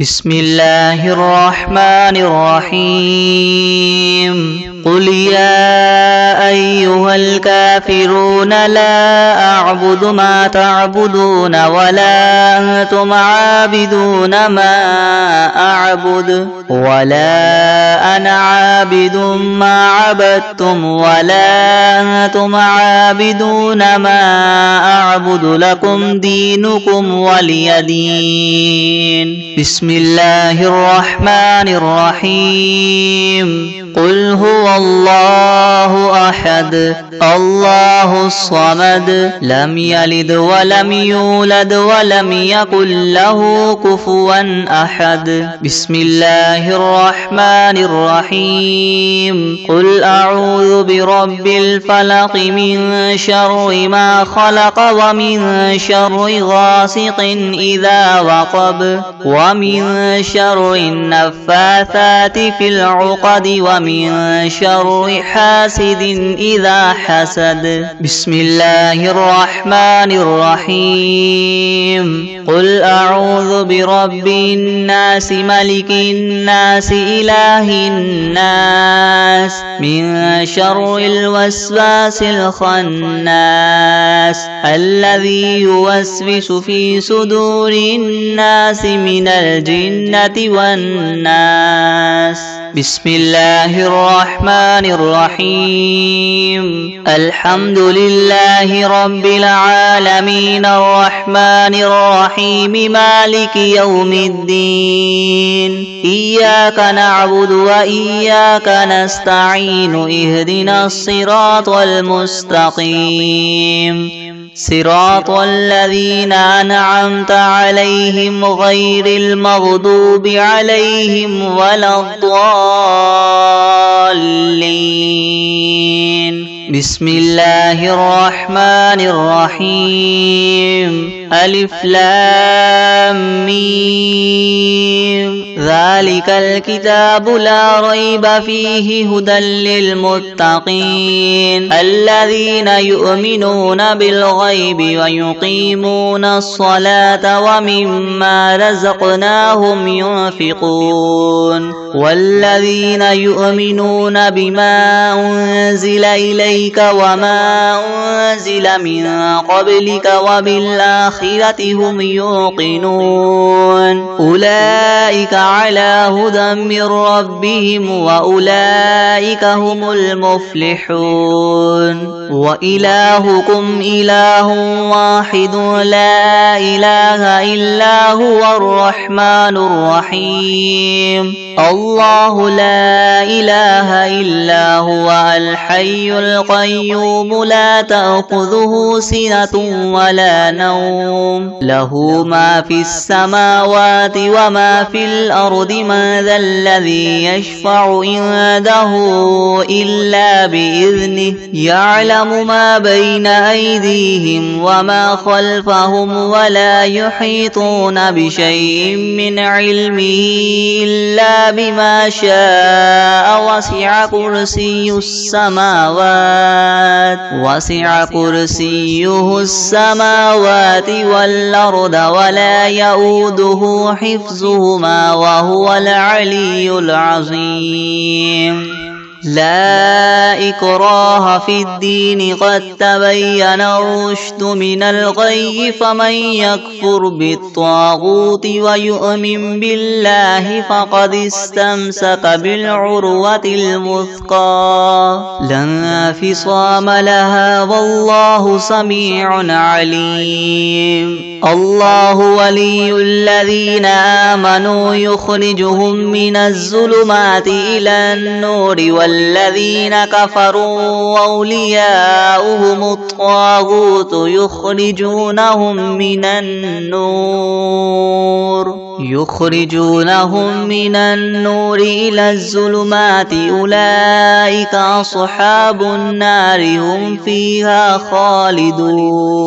بسم الله الرحمن الرحيم قل يا أيها الكافرون لا أعبد ما تعبدون ولا أنتم عابدون ما أعبد ولا أنا عابد ما عبدتم ولا أنتم عابدون ما أعبد لكم دينكم ولي دين. بسم الله الرحمن الرحيم قل هو الله أحد الله الصمد لم يلد ولم يولد ولم يكن له كفوا أحد. بسم الله الرحمن الرحيم قل أعوذ برب الفلق من شر ما خلق ومن شر غاسق إذا وقب ومن شر النفاثات في العقد ومن شر حاسد إذا حسد. بسم الله الرحمن الرحيم قل أعوذ برب الناس ملك الناس إله الناس من شر الوسواس الخناس الذي يوسوس في صدور الناس من الجنة والناس. بسم الله الرحمن الرحيم الحمد لله رب العالمين الرحمن الرحيم مالك يوم الدين إياك نعبد وإياك نستعين اهدنا الصراط المستقيم صراط الذين أنعمت عليهم غير المغضوب عليهم ولا الضالين. بسم الله الرحمن الرحيم ألف لام ميم ذلك الكتاب لا ريب فيه هدى للمتقين الذين يؤمنون بالغيب ويقيمون الصلاة ومما رزقناهم ينفقون والذين يؤمنون بما أنزل إليك وما أنزل من قبلك وبالآخرة هم يوقنون أولئك على هدى من ربهم وأولئك هم المفلحون. وإلهكم إله واحد لا إله إلا هو الرحمن الرحيم الله لا إله إلا هو الحي القيوم لا تأخذه سنة ولا نوم له ما في السماوات وما في الأرض من ذا الذي يشفع عنده إلا بإذنه يعلم ما بين أيديهم وما خلفهم ولا يحيطون بشيء من علمه إلا بما شاء وسع كرسيه السماوات والأرض ولا يؤوده حفظهما وهو العلي العظيم. لا إكراه في الدين قد تبين الرشد من الغي فمن يكفر بالطاغوت ويؤمن بالله فقد استمسك بالعروة الوثقى لا انفصام لها والله سميع عليم. الله ولي الذين آمنوا يخرجهم من الظلمات إلى النور والذين كفروا أولياؤهم الطاغوت يخرجونهم من النور إلى الظلمات أولئك أصحاب النار هم فيها خالدون.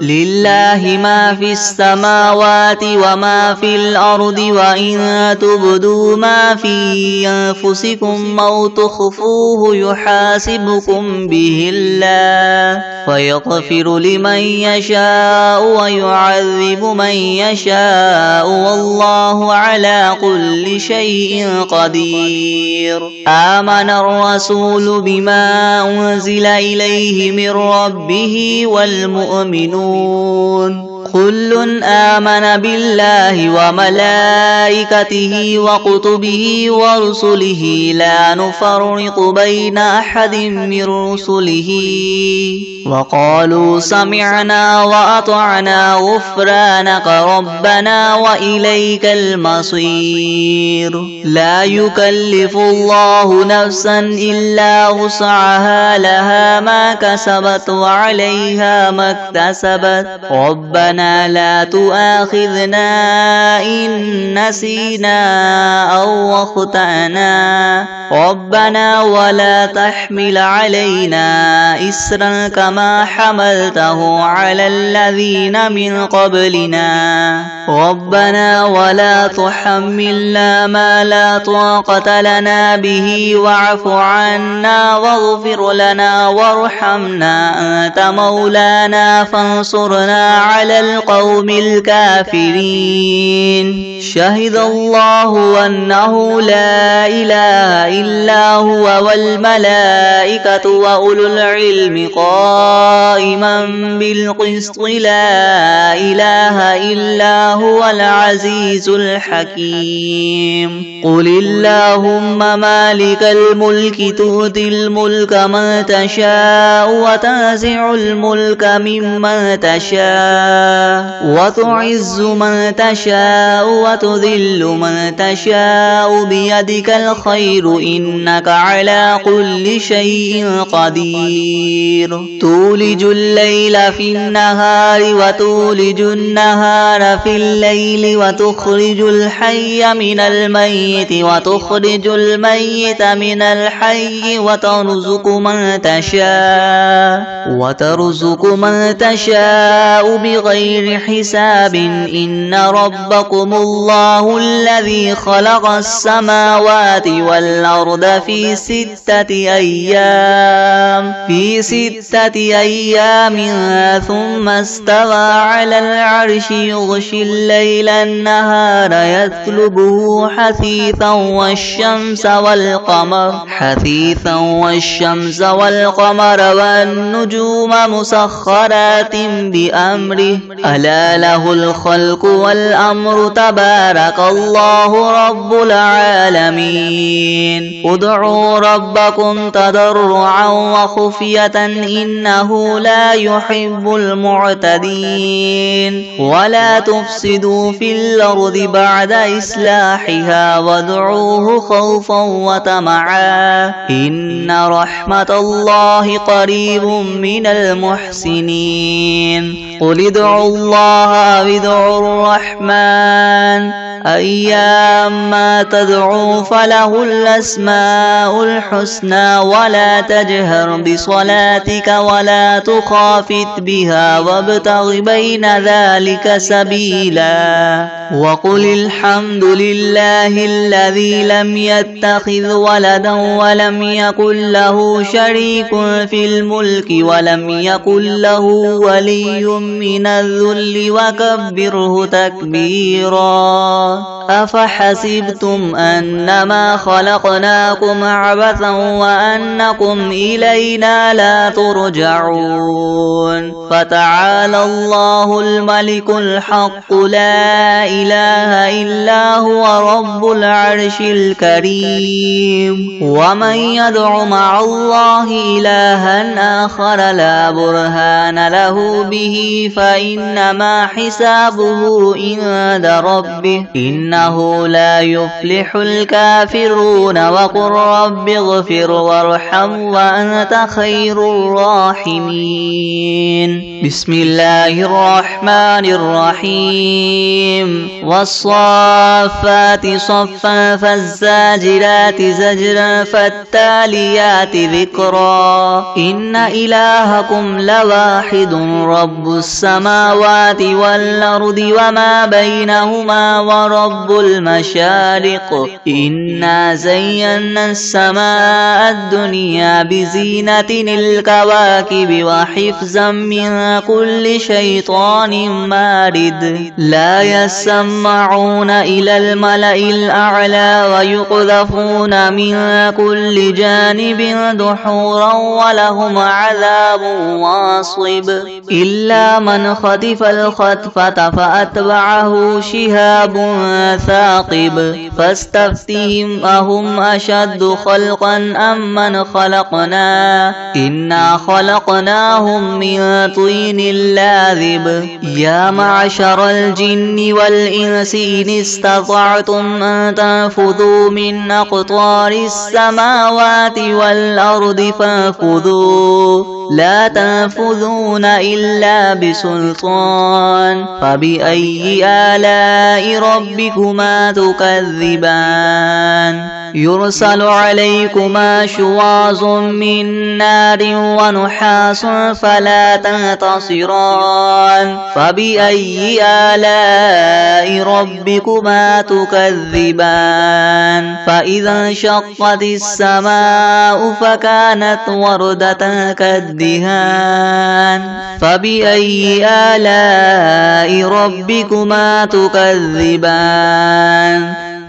لله ما في السماوات وما في الأرض وإن تبدوا ما في أنفسكم أو تخفوه يحاسبكم به الله فيغفر لمن يشاء ويعذب من يشاء والله على كل شيء قدير. آمن الرسول بما أنزل إليه من ربه والمؤمنون كل آمن بالله وملائكته وكتبه ورسله لا نفرق بين أحد من رسله وقالوا سمعنا وأطعنا غفرانك ربنا وإليك المصير. لا يكلف الله نفسا إلا وسعها لها ما كسبت وعليها ما اكتسبت ربنا لا تؤاخذنا إن نسينا أو أخطأنا ربنا ولا تحمل علينا إسرا كما حملته على الذين من قبلنا ربنا ولا تحملنا ما لا طاقة لنا به واعف عنا واغفر لنا وارحمنا أنت مولانا فانصرنا على القوم الكافرين. شهد الله أنه لا إله إلا هو والملائكة وأولو العلم قائما بالقسط لا إله إلا هو العزيز الحكيم. قل اللهم مالك الملك تؤتي الملك من تشاء وتنزع الملك ممن تشاء وتعز من تشاء وتذل من تشاء بيدك الخير إنك على كل شيء قدير. تولج الليل في النهار وتولج النهار في الليل وتخرج الحي من الميت وتخرج الميت من الحي وترزق من تشاء بغير حساب. إن ربكم الله الذي خلق السماوات والأرض في ستة أيام ثم استوى على العرش يغشي الليل النهار يطلبه حثيثا والشمس والقمر والنجوم مسخرات بأمره ألا له الخلق والأمر تبارك الله رب العالمين. ادعوا ربكم تضرعا وخفية إنه لا يحب المعتدين. ولا تفسدوا في الأرض بعد إصلاحها وادعوه خوفا وطمعا إن رحمة الله قريب من المحسنين. قل ادعوا الله أو ادعوا الرحمن أيما تدعوا فله الأسماء الحسنى ولا تجهر بصلاتك ولا تخافت بها وابتغ بين ذلك سبيلا. وقل الحمد لله الذي لم يتخذ ولدا ولم يكن له شريك في الملك ولم يكن له ولي من الذل وكبره تكبيرا. أفحسبتم أنما خلقناكم عبثا وأنكم إلينا لا ترجعون. فتعالى الله الملك الحق لا إله إلا هو رب العرش الكريم. ومن يدع مع الله إلها آخر لا برهان له به فإنما حسابه عند ربه إن إنه لا يفلح الكافرون وقل رب اغفر وارحم وأنت خير الراحمين بسم الله الرحمن الرحيم والصافات صفا فالزاجرات زجرا فالتاليات ذكرا إن إلهكم لواحد رب السماوات والأرض وما بينهما ورب المشارق إنا زينا السماء الدنيا بزينة الكواكب وحفظا من كل شيطان مارد لا يسمعون إلى الملأ الأعلى ويقذفون من كل جانب دحورا ولهم عذاب واصب إلا من خطف الخطفة فأتبعه شهاب ثاقب فاستفتهم أهم أشد خلقا أم من خلقنا إنا خلقناهم من طين لاذب يا معشر الجن والإنس إن استطعتم أن تنفذوا من أقطار السماوات والأرض فانفذوا لا تنفذون إلا بسلطان فبأي آلاء ربكما تكذبان يرسل عليكما شواظ من نار ونحاس فلا تنتصران فبأي آلاء ربكما تكذبان فإذا انشقت السماء فكانت وردة كالدهان فبأي آلاء ربكما تكذبان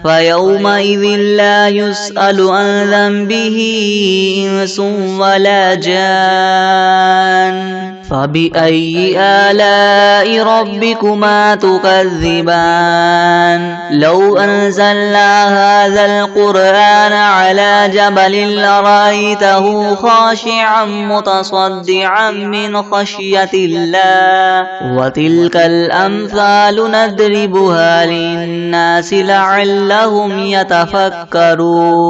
فيومئذ لا يسأل عن ذنبه إنس ولا جان فبأي آلاء ربكما تكذبان لو أنزلنا هذا القرآن على جبل لرأيته خاشعا متصدعا من خشية الله وتلك الأمثال نضربها للناس لعلهم يتفكرون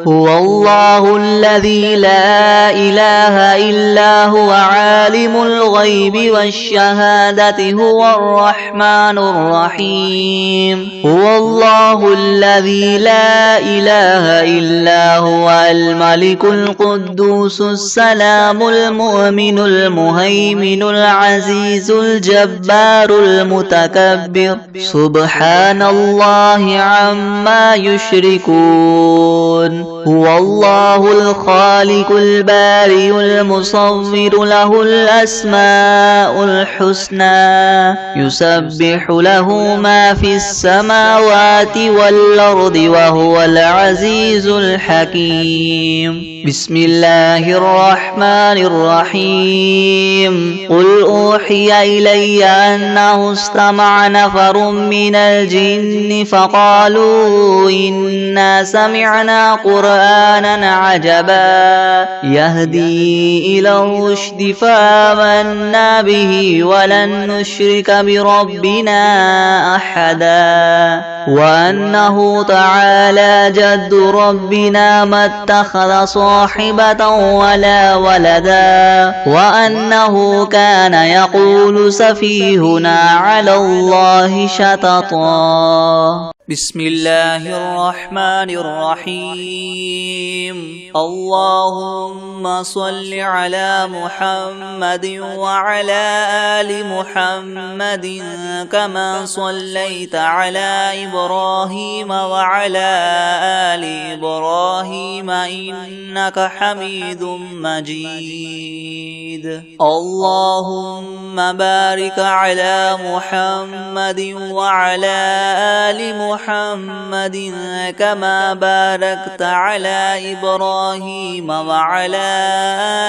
هو الله الذي لا إله إلا هو عالم الغيب والشهادة هو الرحمن الرحيم هو الله الذي لا إله إلا هو الملك القدوس السلام المؤمن المهيمن العزيز الجبار المتكبر سبحان الله عما يشركون هو الله الخالق البارئ المصور له الأسماء الحسنى يسبح له ما في السماوات والأرض وهو العزيز الحكيم بسم الله الرحمن الرحيم قل أوحي إلي أنه استمع نفر من الجن فقالوا إنا سمعنا قرآنا عجبا يهدي إلى الرشد فآمنا به ولن نشرك بربنا أحدا وأنه تعالى جد ربنا ما اتخذ صاحبة ولا ولدا وأنه كان يقول سفيهنا على الله شططا بسم الله الرحمن الرحيم اللهم صل على محمد وعلى آل محمد كما صليت على إبراهيم وعلى آل إبراهيم إنك حميد مجيد اللهم بارك على محمد وعلى آل محمد محمد كما باركت على إبراهيم وعلى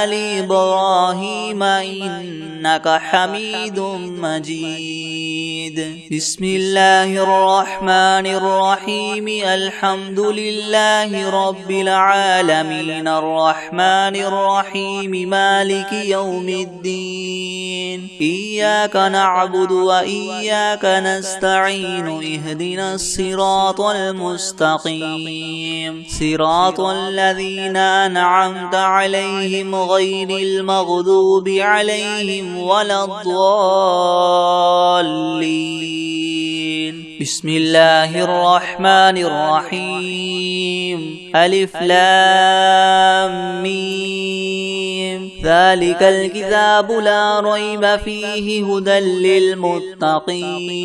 آل إبراهيم إنك حميد مجيد. بسم الله الرحمن الرحيم. الحمد لله رب العالمين الرحمن الرحيم مالك يوم الدين. إياك نعبد وإياك نستعين. اهدنا الصراط المستقيم صراط الذين أنعمت عليهم غير المغضوب عليهم ولا الضالين. بسم الله الرحمن الرحيم. ألف لام ميم. ذلك الكتاب لا ريب فيه هدى للمتقين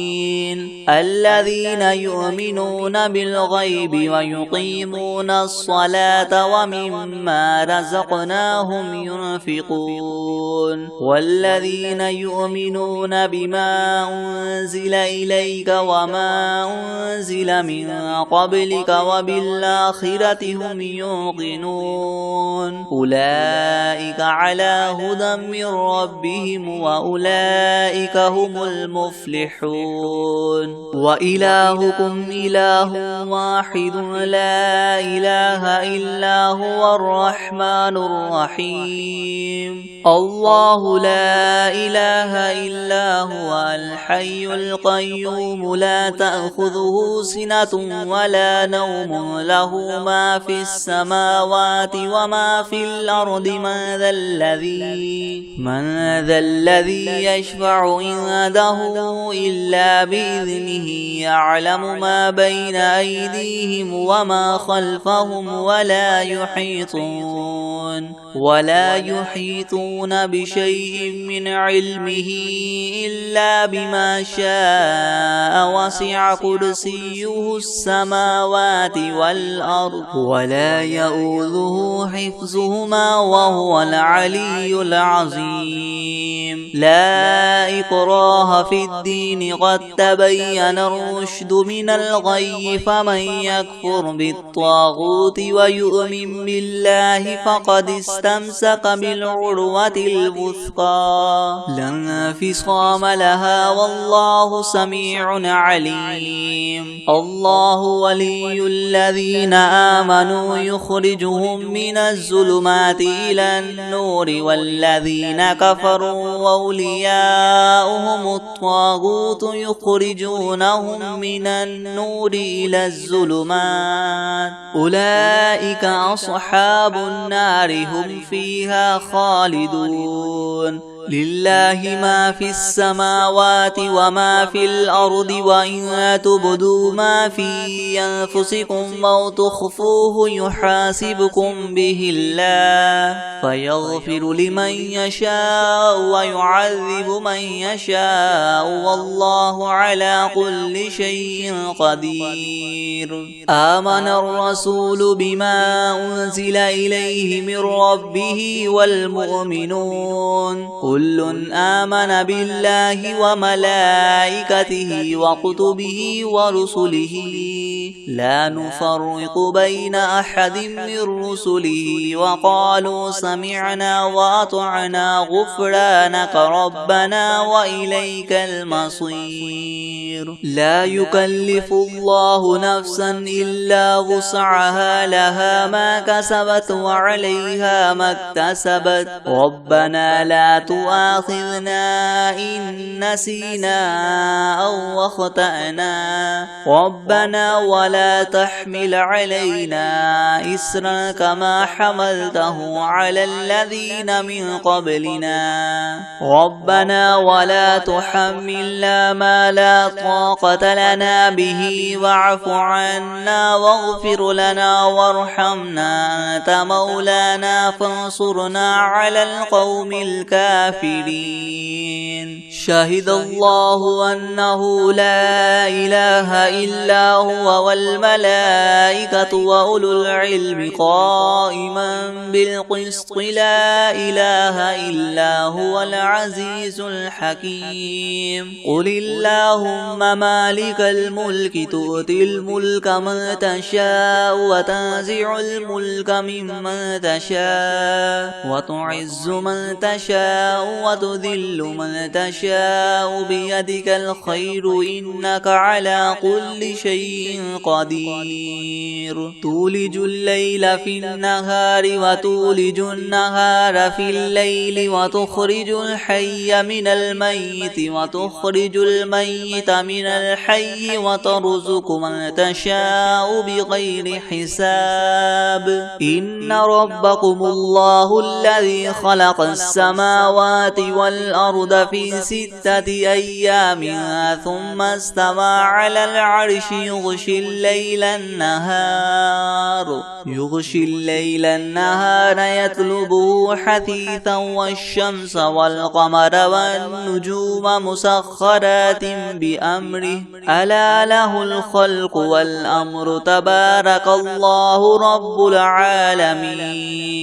الذين يؤمنون بالغيب ويقيمون الصلاة ومما رزقناهم ينفقون والذين يؤمنون بما أنزل إليك وما أنزل من قبلك وبالآخرة هم يوقنون أولئك على هدى من ربهم وأولئك هم المفلحون. وإلهكم إله واحد لا إله إلا هو الرحمن الرحيم. الله لا إله إلا هو الحي القيوم لا تأخذه سنة ولا نوم له ما في السماوات وما في الأرض. من ذا الذي يشفع عنده إلا بإذنه يعلم ما بين أيديهم وما خلفهم ولا يحيطون بشيء من علمه إلا بما شاء وسع كرسيه السماوات والأرض ولا يؤوده حفظهما وهو العلي العظيم. لا إكراه في الدين قد تبين الرشد من الغي فمن يكفر بالطاغوت ويؤمن بالله فقد استمسك بالعروة الوثقى لا انفصام لها والله سميع عليم. الله ولي الذين آمنوا يخرجهم من الظلمات إلى النور والذين كفروا أولياؤهم الطاغوت يخرجونهم من النور إلى الظلمات أولئك أصحاب النار هم فيها خالدون. لله ما في السماوات وما في الأرض وإن تبدوا ما في أنفسكم أو تخفوه يحاسبكم به الله فيغفر لمن يشاء ويعذب من يشاء والله على كل شيء قدير. آمن الرسول بما أنزل إليه من ربه والمؤمنون كل آمن بالله وملائكته وكتبه ورسله لا نفرق بين أحد من رسله وقالوا سمعنا وأطعنا غفرانك ربنا وإليك المصير. لا يكلف الله نفسا إلا وسعها لها ما كسبت وعليها ما اكتسبت ربنا لا تؤاخذنا إن نسينا أو أخطأنا ربنا ولا تحمل علينا إسرا كما حملته على الذين من قبلنا ربنا ولا تحملنا ما لا طاقة لنا به واعف عنا واغفر لنا وارحمنا أنت مولانا فانصرنا على القوم الكافرين. الكافرين شهد الله أنه لا إله إلا هو والملائكة وأولو العلم قائما بالقسط لا إله إلا هو العزيز الحكيم قل اللهم مالك الملك تؤتي الملك من تشاء وتنزع الملك ممن تشاء وتعز من تشاء وتذل من تشاء بيدك الخير إنك على كل شيء قدير تولج الليل في النهار وتولج النهار في الليل وتخرج الحي من الميت وتخرج الميت من الحي وترزق من تشاء بغير حساب إن ربكم الله الذي خلق السماوات والأرض في 6 أيام ثم استوى على العرش يغشي الليل النهار يطلبه حثيثا والشمس والقمر والنجوم مسخرات بأمره ألا له الخلق والأمر تبارك الله رب العالمين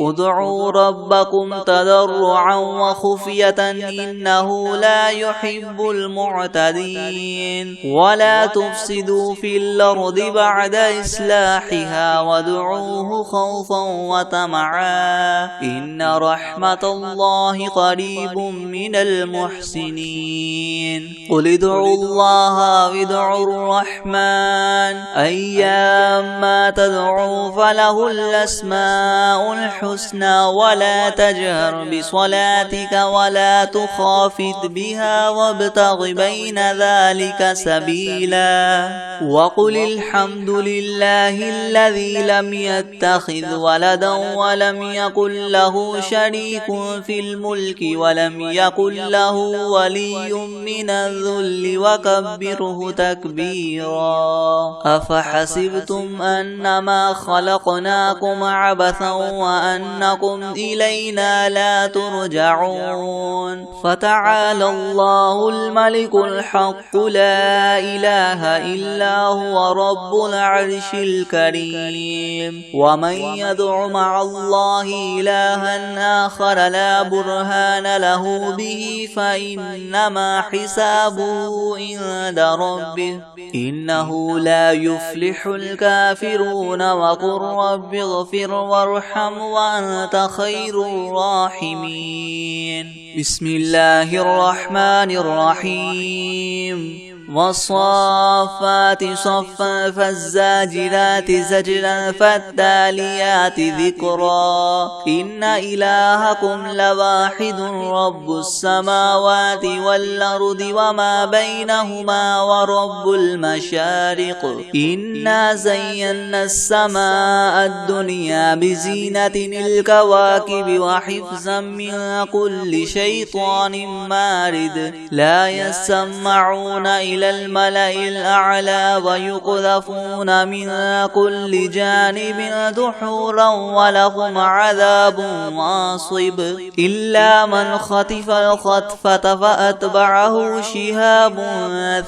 ادعوا ربكم تضرعا وخفية إنه لا يحب المعتدين ولا تفسدوا في الأرض بعد إصلاحها وادعوه خوفا وطمعا إن رحمة الله قريب من المحسنين قل ادعوا الله وادعوا الرحمن أيما تدعوا فله الأسماء الحسنى ولا تجهر بصلاتك ولا تخافت بها وابتغ بين ذلك سبيلا وقل الحمد لله الذي لم يتخذ ولدا ولم يكن له شريك في الملك ولم يكن له ولي من الذل وكبره تكبيرا أفحسبتم أنما خلقناكم عبثا وأنكم إلينا لا ترجعون فتعالى الله الملك الحق لا إله إلا هو رب العرش الكريم ومن يدع مع الله إلها آخر لا برهان له به فإنما حسابه عند ربه إنه لا يفلح الكافرون وقل رب اغفر وارحم وأنت خير الراحمين بسم الله الرحمن الرحيم والصافات صفا فالزاجرات زجرا فالتاليات ذكرا إن إلهكم لواحد رب السماوات والأرض وما بينهما ورب المشارق إنا زينا السماء الدنيا بزينة الكواكب وحفظا من كل شيطان مارد لا يسمعون إلى الملأ الأعلى ويقذفون من كل جانب دحورا ولهم عذاب واصب إلا من خطف الخطفة فأتبعه شهاب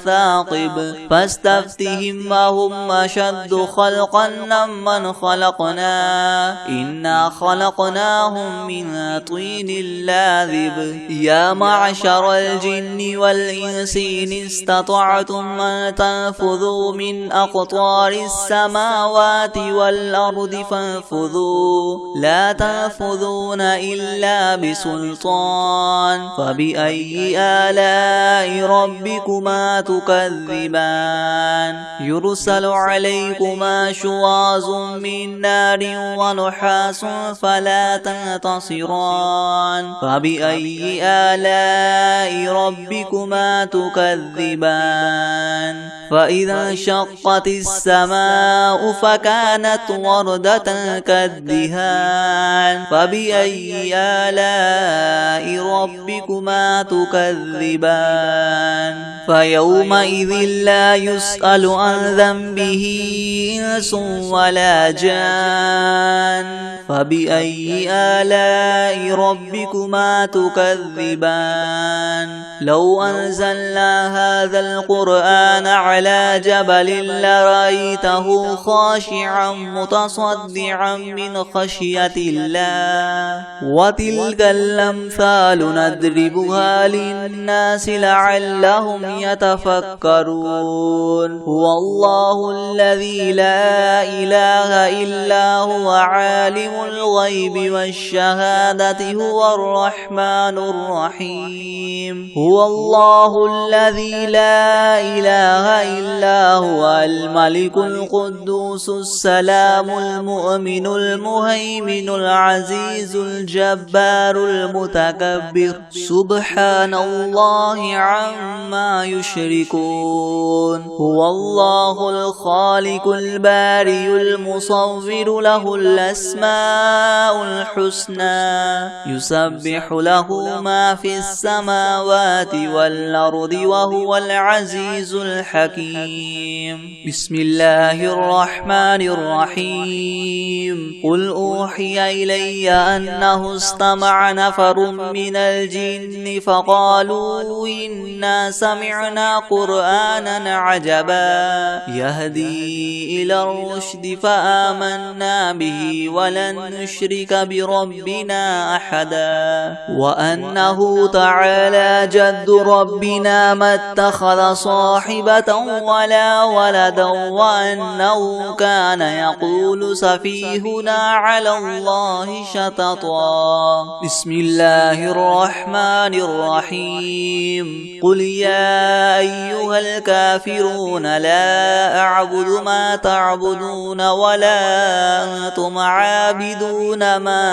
ثاقب فاستفتهم وهم أشد خلقا ممن خلقنا إنا خلقناهم من طين لاذب يا معشر الجن والإنس إن استطعتم أن تنفذوا من أقطار السماوات والأرض فانفذوا لا تنفذون إلا بسلطان فبأي آلاء ربكما تكذبان يرسل عليكما شواظ من نار ونحاس فلا تنتصران فبأي آلاء ربكما تكذبان فإذا انشقت السماء فكانت وردة كالدهان فبأي آلاء ربكما تكذبان فيومئذ لا يسأل عن ذنبه إنس ولا جان فبأي آلاء ربكما تكذبان لو أنزلنا هذا القرآن على جبل لرأيته خاشعا متصدعا من خشية الله وتلك الأمثال نضربها للناس لعلهم يتفكرون هو الله الذي لا إله إلا هو عالم الغيب والشهادة هو الرحمن الرحيم هو الله الذي لا إله إلا هو الملك القدوس السلام المؤمن المهيمن العزيز الجبار المتكبر سبحان الله عما يشركون هو الله الخالق البارئ المصور له الأسماء الحسنى يسبح له ما في السماوات والأرض وهو العزيز الحكيم بسم الله الرحمن الرحيم قل أوحي إلي أنه استمع نفر من الجن فقالوا إنا سمعنا قرآنا عجبا يهدي إلى الرشد فآمنا به ولن نشرك بربنا أحدا وأنه تعالى جد ربنا ما اتخذ صاحبة ولا ولدا وأنه كان يقول سفيهنا على الله شططا بسم الله الرحمن الرحيم قل يا أيها الكافرون لا أعبد ما تعبدون ولا أنتم عابدون ما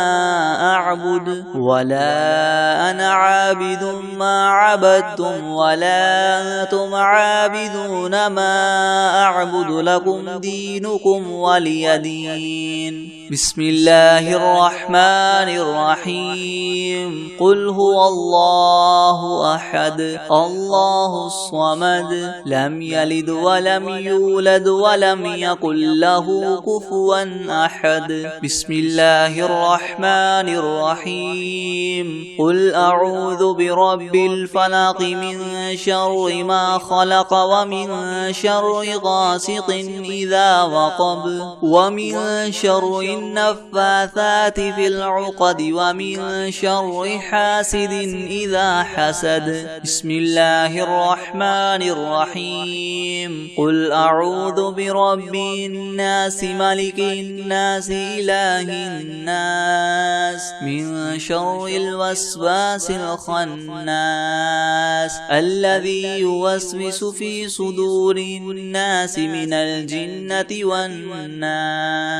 أعبد ولا أنا عابد ما عبدتم ولا أنتم عابدون ما أعبد لكم دينكم ولي دين بسم الله الرحمن الرحيم قل هو الله أحد الله الصمد لم يلد ولم يولد ولم يكن له كفوا أحد بسم الله الرحمن الرحيم قل أعوذ برب الفلق من شر ما خلق ومن شر غاسق إذا وقب ومن شر النفاثات في العقد ومن شر حاسد إذا حسد بسم الله الرحمن الرحيم قل أعوذ برب الناس ملك الناس إله الناس من شر الوسواس الخناس الذي يوسوس في صدور الناس من الجنة والناس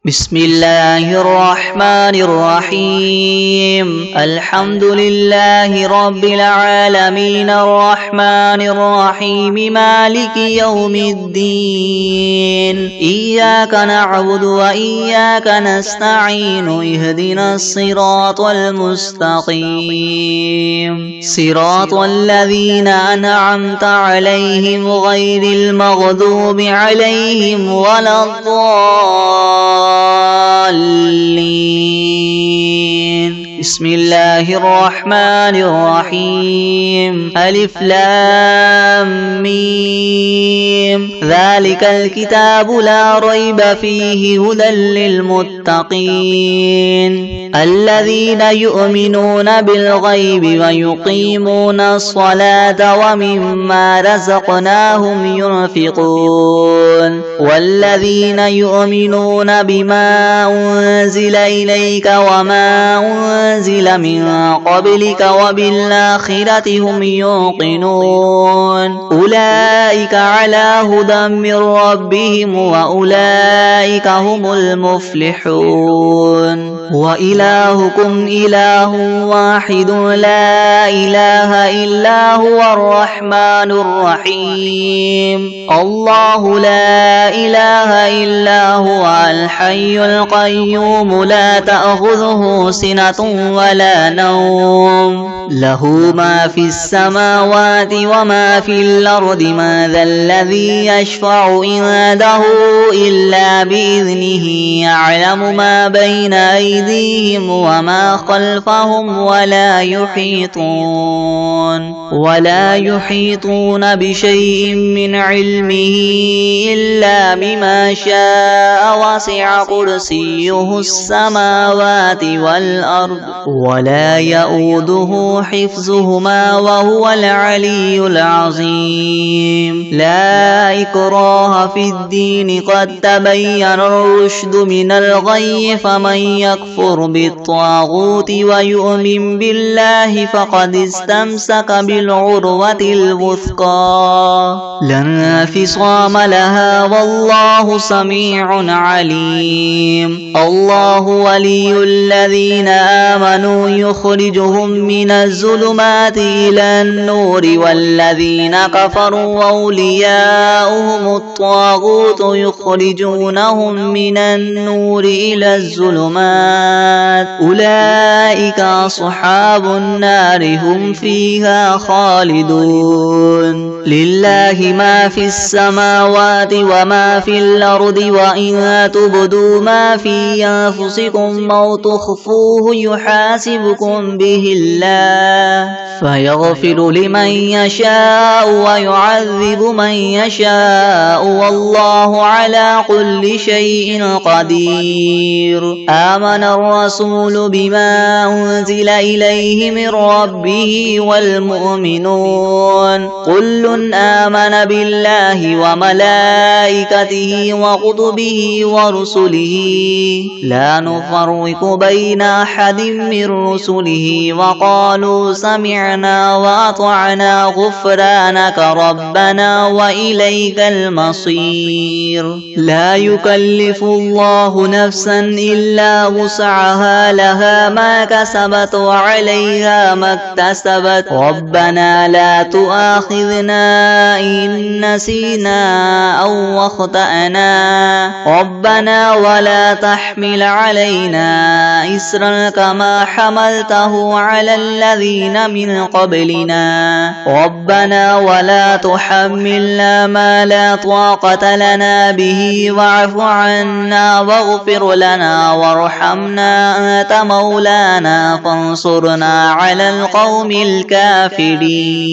بسم الله الرحمن الرحيم الحمد لله رب العالمين الرحمن الرحيم مالك يوم الدين إياك نعبد وإياك نستعين اهدنا الصراط المستقيم صراط الذين أنعمت عليهم غير المغضوب عليهم ولا الضالين بسم الله الرحمن الرحيم ألف لام ميم ذلك الكتاب لا ريب فيه هدى للمتقين الذين يؤمنون بالغيب ويقيمون الصلاة ومما رزقناهم ينفقون والذين يؤمنون بما بما أنزل إليك وما أنزل من قبلك وبالآخرة هم يوقنون أولئك على هدى من ربهم وأولئك هم المفلحون وإلهكم إله واحد لا إله إلا هو الرحمن الرحيم الله لا إله إلا هو الحي القيوم لا تأخذه سنة ولا نوم له ما في السماوات وما في الأرض ما ذا الذي يشفع عنده إلا بإذنه يعلم ما بين أيديهم وما خلفهم ولا يحيطون بشيء من علمه إلا بما شاء وسع كرسيه السماوات والأرض ولا يؤوده حفظهما وهو العلي العظيم لا إكراه في الدين قد تبين الرشد من الغي فمن يكفر بالطاغوت ويؤمن بالله فقد استمسك بالعروة الوثقى لا انفصام لها والله سميع عليم الله ولي الذين آمنوا يخرجهم من الظلمات إلى النور والذين كفروا أولياؤهم الطاغوت يخرجونهم من النور إلى الظلمات أولئك أصحاب النار هم فيها خالدون لله ما في السماوات وما في الأرض وإن تبدوا ما في أنفسكم أو تخفوه يحاسبكم به الله فيغفر لمن يشاء ويعذب من يشاء والله على كل شيء قدير آمن الرسول بما أنزل إليه من ربه والمؤمنون كل آمن بالله وملائكته وكتبه ورسله لا نفرق بين أحد من رسله وقالوا سمعنا وأطعنا غفرانك ربنا وإليك المصير لا يكلف الله نفسا إلا وسعها لها ما كسبت وعليها ما اكتسبت ربنا لا تؤاخذنا إن نسينا أو أخطأنا ربنا ولا تحمل علينا إسرا كما حملته على الذين من قبلنا ربنا ولا تحملنا ما لا طاقة لنا به واعف عنا واغفر لنا وارحمنا أنت مولانا فانصرنا على القوم الكافرين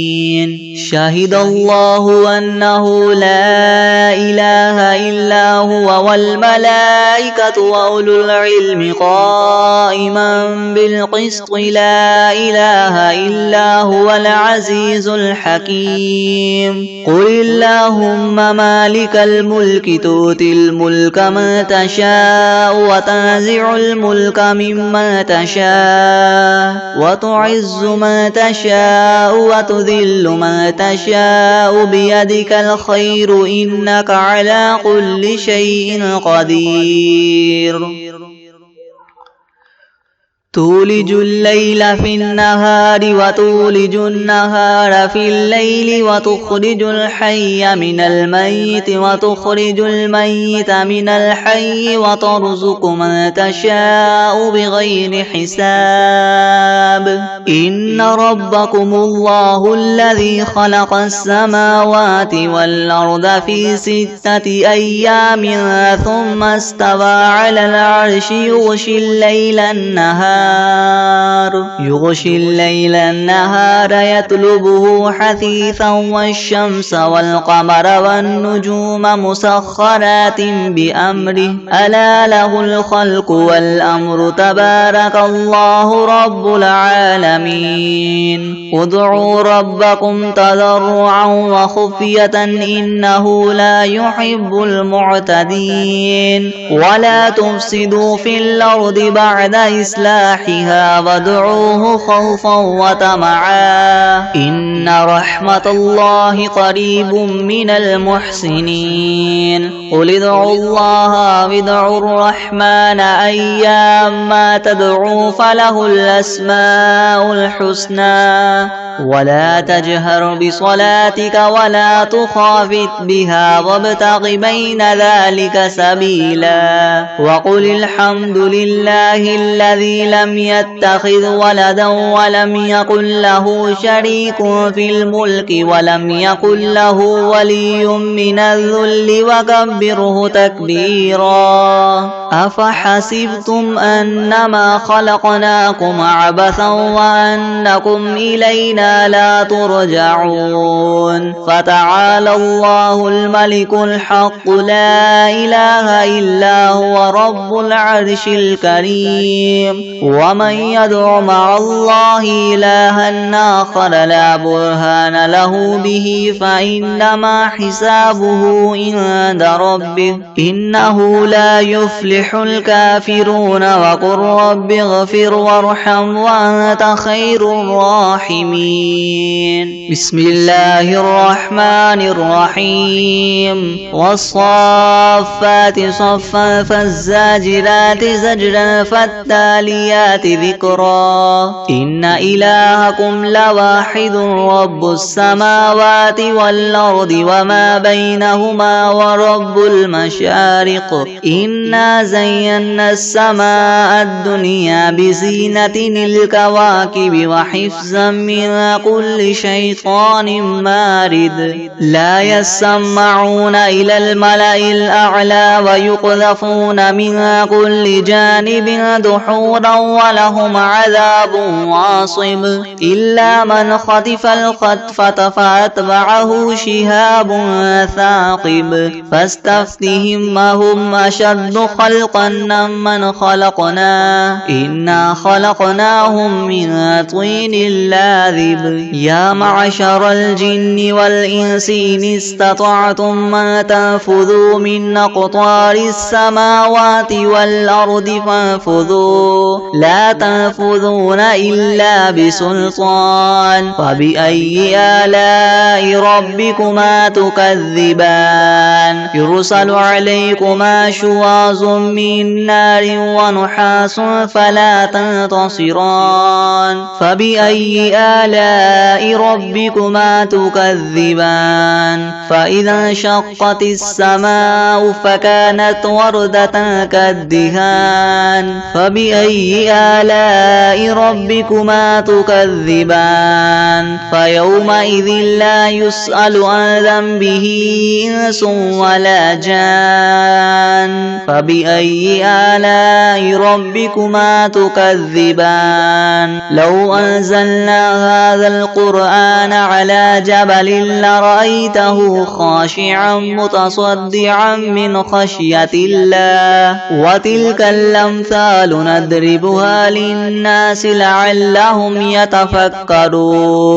شهد الله أنه لا إله إلا هو والملائكة وأولو العلم قائما بالقسط لا إله إلا هو العزيز الحكيم قل اللهم مالك الملك تؤتي الملك من تشاء وتنزع الملك ممن تشاء وتعز من تشاء وتذل من تشاء بيدك الخير إنك على كل شيء قدير تولج الليل في النهار وتولج النهار في الليل وتخرج الحي من الميت وتخرج الميت من الحي وترزق من تشاء بغير حساب إن ربكم الله الذي خلق السماوات والأرض في 6 أيام ثم استوى على العرش يغشي الليل النهار النهار يغشي الليل النهار يطلبه حثيثا والشمس والقمر والنجوم مسخرات بأمره ألا له الخلق والأمر تبارك الله رب العالمين ادعوا ربكم تضرعا وخفية إنه لا يحب المعتدين ولا تفسدوا في الأرض بعد إصلاحها وادعوه خوفا وطمعا إن رحمة الله قريب من المحسنين قل ادعوا الله وادعوا الرحمن أيما تدعوا فله الأسماء الحسنى ولا تجهر بصلاتك ولا تخافت بها وابتغ بين ذلك سبيلا وقل الحمد لله الذي لم يتخذ ولدا ولم يكن له شريك في الملك ولم يكن له ولي من الذل وكبره تكبيرا أفحسبتم أنما خلقناكم عبثا وأنكم إلينا لا ترجعون فتعالى الله الملك الحق لا إله إلا هو رب العرش الكريم ومن يدع مع الله إلها آخر لا برهان له به فإنما حسابه عند ربه إنه لا يفلح الكافرون وقل رب اغفر وارحم وأنت خير الراحمين بسم الله الرحمن الرحيم والصافات صفا فالزاجرات زجرا فالتاليات ذكرا إن إلهكم لواحد رب السماوات والأرض وما بينهما ورب المشارق إنا زينا السماء الدنيا بزينة الكواكب وحفظا من كل شيطان مارد لا يسمعون إلى الملأ الأعلى ويقذفون من كل جانب دحورا ولهم عذاب واصب إلا من خطف الخطفة فأتبعه شهاب ثاقب فاستفتهم هم أشد خلقا من خلقنا إنا خلقناهم من طين لاذب يا معشر الجن والإنس إن استطعتم أن تنفذوا من أقطار السماوات والأرض فانفذوا لا تنفذون إلا بسلطان فبأي آلاء ربكما تكذبان يرسل عليكما شواظ من نار ونحاس فلا تنتصران فبأي آلاء ربكما تكذبان فإذا انشقت السماء فكانت وردة كالدهان فبأي آلاء ربكما تكذبان فيومئذ لا يسأل عن ذنبه إنس ولا جان فبأي آلاء ربكما تكذبان لو أنزلنا هذا القرآن على جبل لرأيته خاشعا متصدعا من خشية الله وتلك الأمثال نضربها للناس لعلهم يتفكرون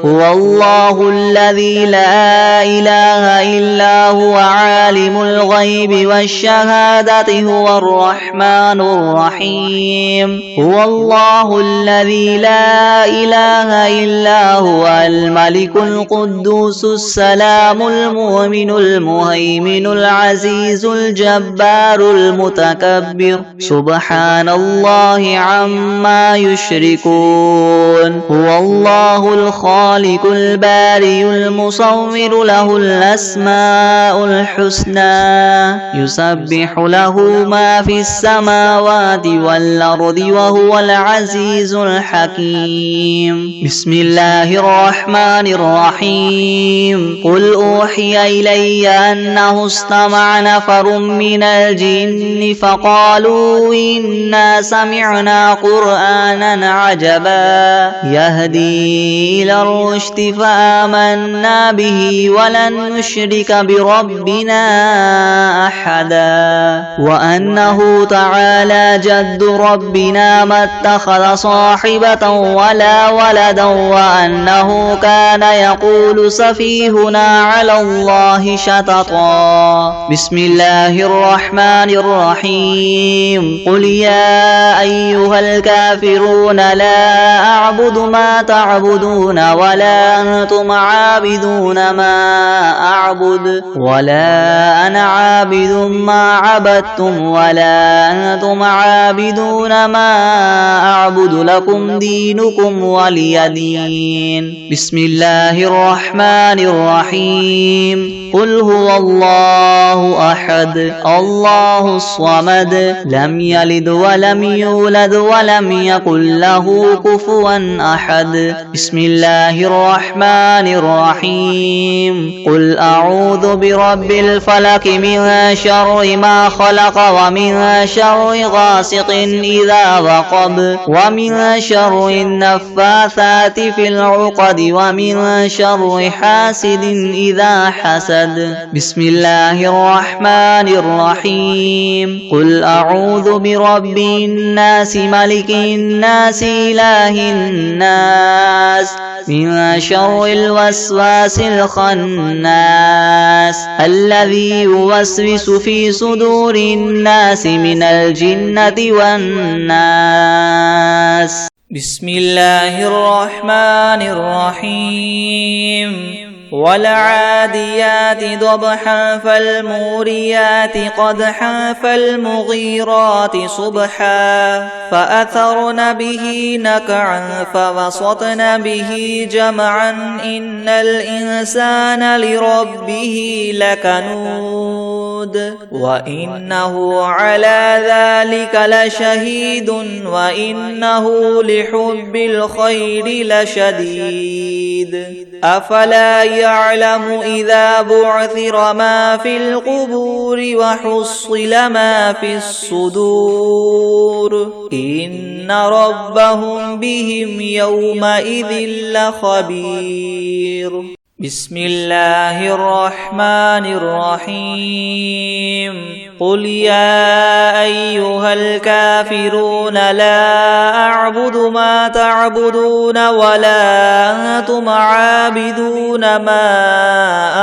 هو الله الذي لا إله إلا هو عالم الغيب والشهادة هو الرحمن الرحيم هو الله الذي لا إله إلا هو الملك القدوس السلام المؤمن المهيمن العزيز الجبار المتكبر سبحان الله عما يشركون هو الله الخالق البارئ المصور له الأسماء الحسنى يسبح له ما في السماوات والأرض وهو العزيز الحكيم بسم الله الرحمن الرحيم قل أوحي إلي أنه استمع نفر من الجن فقالوا إنا سمعنا قرآنا عجبا يهدي إلى الرشد فآمنا به ولن نشرك بربنا أحدا وأنه تعالى جد ربنا ما اتخذ صاحبة ولا ولدا وأنه كان يقول سفيهنا على الله شططا بسم الله الرحمن الرحيم قل يا أيها الكافرون لا أعبد ما تعبدون ولا أنتم عابدون ما أعبد ولا أنا عابد ما عبدتم ولا أنتم عابدون ما أعبد لكم دينكم ولي دين بسم الله الرحمن الرحيم قل هو الله أحد الله الصمد لم يلد ولم يولد ولم يكن له كفوا أحد بسم الله الرحمن الرحيم قل أعوذ برب الفلق من شر ما خلق ومن شر غاسق إذا وقب ومن شر النفاثات في العقد ومن شر حاسد إذا حسد بسم الله الرحمن الرحيم قل أعوذ برب الناس ملك الناس إله الناس من شر الوسواس الخناس الذي يوسوس في صدور الناس من الجنة والناس بسم الله الرحمن الرحيم والعاديات ضبحا فالموريات قدحا فالمغيرات صبحا فأثرن به نقعا فوسطن به جمعا إن الإنسان لربه لكنود وإنه على ذلك لشهيد وإنه لحب الخير لشديد أفلا يعلم إذا بعثر ما في القبور وحصل ما في الصدور إن ربهم بهم يومئذ لخبير بسم الله الرحمن الرحيم قل يا أيها الكافرون لا أعبد ما تعبدون ولا أنتم عابدون ما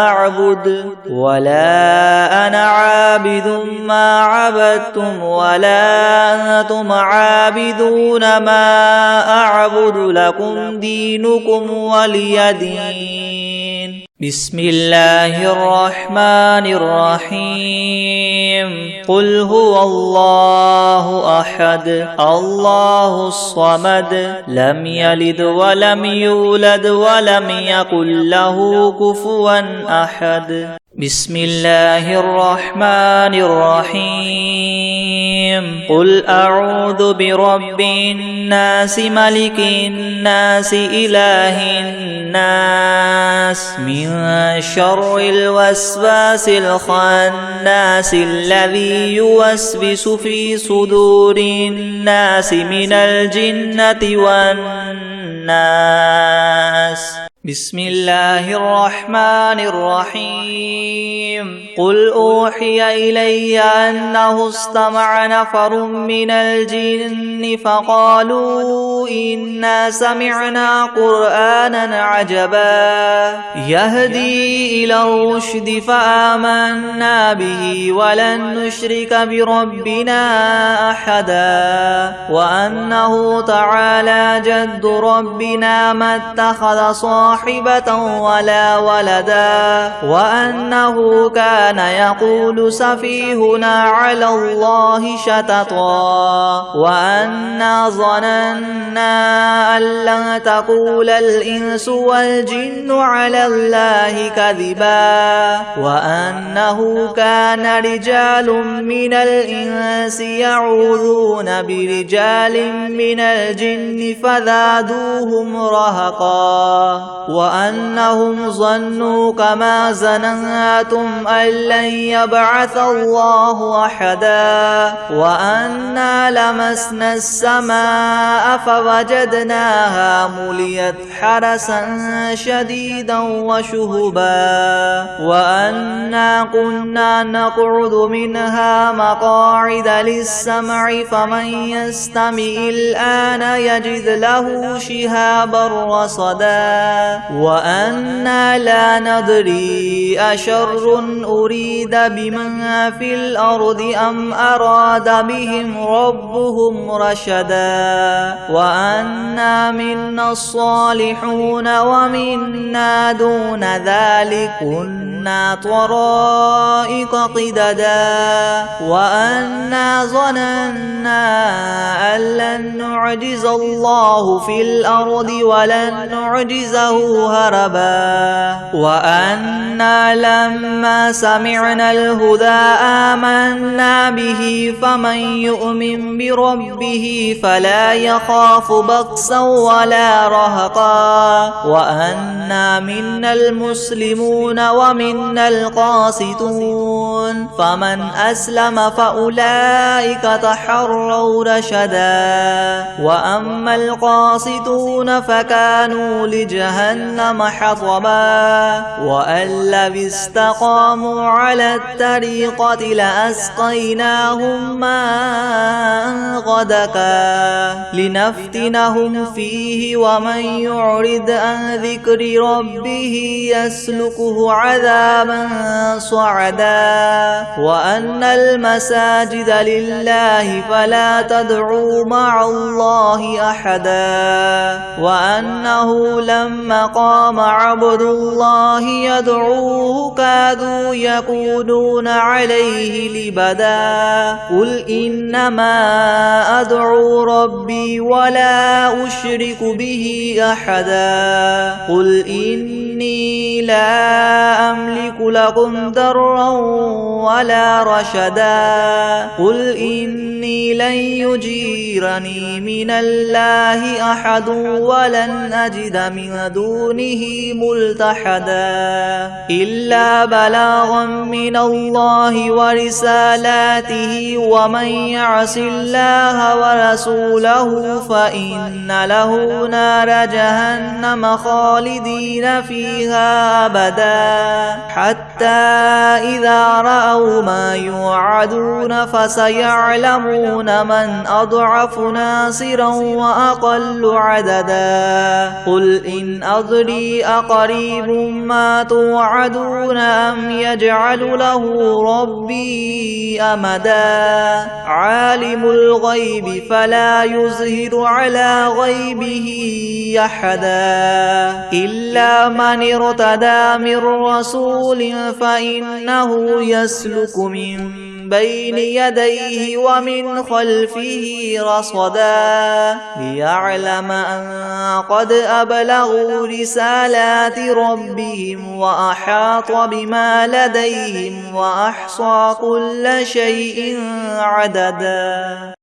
أعبد ولا أنا عابد ما عبدتم ولا أنتم عابدون ما أعبد لكم دينكم ولي دين بسم الله الرحمن الرحيم قل هو الله أحد الله الصمد لم يلد ولم يولد ولم يكن له كفوا أحد بسم الله الرحمن الرحيم قل أعوذ برب الناس ملك الناس إله الناس من شر الوسواس الخناس الذي يوسوس في صدور الناس من الجنة والناس بسم الله الرحمن الرحيم قل أوحي إلي أنه استمع نفر من الجن فقالوا إنا سمعنا قرآنا عجبا يهدي إلى الرشد فآمنا به ولن نشرك بربنا أحدا وأنه تعالى جد ربنا ما اتخذ صاحبا صاحبة ولا ولدا وأنه كان يقول سفيهنا على الله شططا وأنا ظننا أن لن تقول الإنس والجن على الله كذبا وأنه كان رجال من الإنس يعوذون برجال من الجن فزادوهم رهقا وأنهم ظنوا كما ظننتم أن لن يبعث الله أحدا وأنا لمسنا السماء فوجدناها مليت حرسا شديدا وشهبا وأنا كنا نقعد منها مقاعد للسمع فمن يستمع الآن يجد له شهابا رصدا وأنا لا ندري أشر أريد بمن في الأرض أم أراد بهم ربهم رشدا وأنا منا الصالحون ومنا دون ذلك كنا طرائق قددا وأنا ظننا أن لن نعجز الله في الأرض ولن نعجزه هربا وأنا لما سمعنا الهدى آمنا به فمن يؤمن بربه فلا يخاف بخسا ولا رهقا وأنا منا المسلمون ومنا القاسطون فمن أسلم فأولئك تحروا رشدا وأما القاسطون فكانوا لجهنم حطبا وأن لو استقاموا على الطريقة لأسقيناهم ماء غدقا لنفتنهم فيه ومن يعرض عن ذكر ربه يسلكه عذابا صعدا وأن المساجد لله فلا تدعوا مع الله أحدا وأنه لما قام عبد الله يدعوه كادوا يكونون عليه لبدا قل إنما أدعو ربي ولا أشرك به أحدا قل إني لا أملك لكم ضرا ولا رشدا قل إني لن يجيرني من الله أحد ولن أجد من دونه ملتحدا إلا بلاغا من الله ورسالاته ومن يعص الله ورسوله فإن له نار جهنم خالدين فيها أبدا حتى إذا رأوا ما يوعدون فسيعلمون من أضعف ناصرا وأقل عددا قل إن أدري أقريب ما توعدون أم يجعل له ربي أمدا عالم الغيب فلا يظهر على غيبه أحدا إلا من ارتدى من رسول فإنه يسلك من بين يديه ومن خلفه رصدا ليعلم أن قد أبلغوا رسالات ربهم وأحاط بما لديهم وأحصى كل شيء عددا.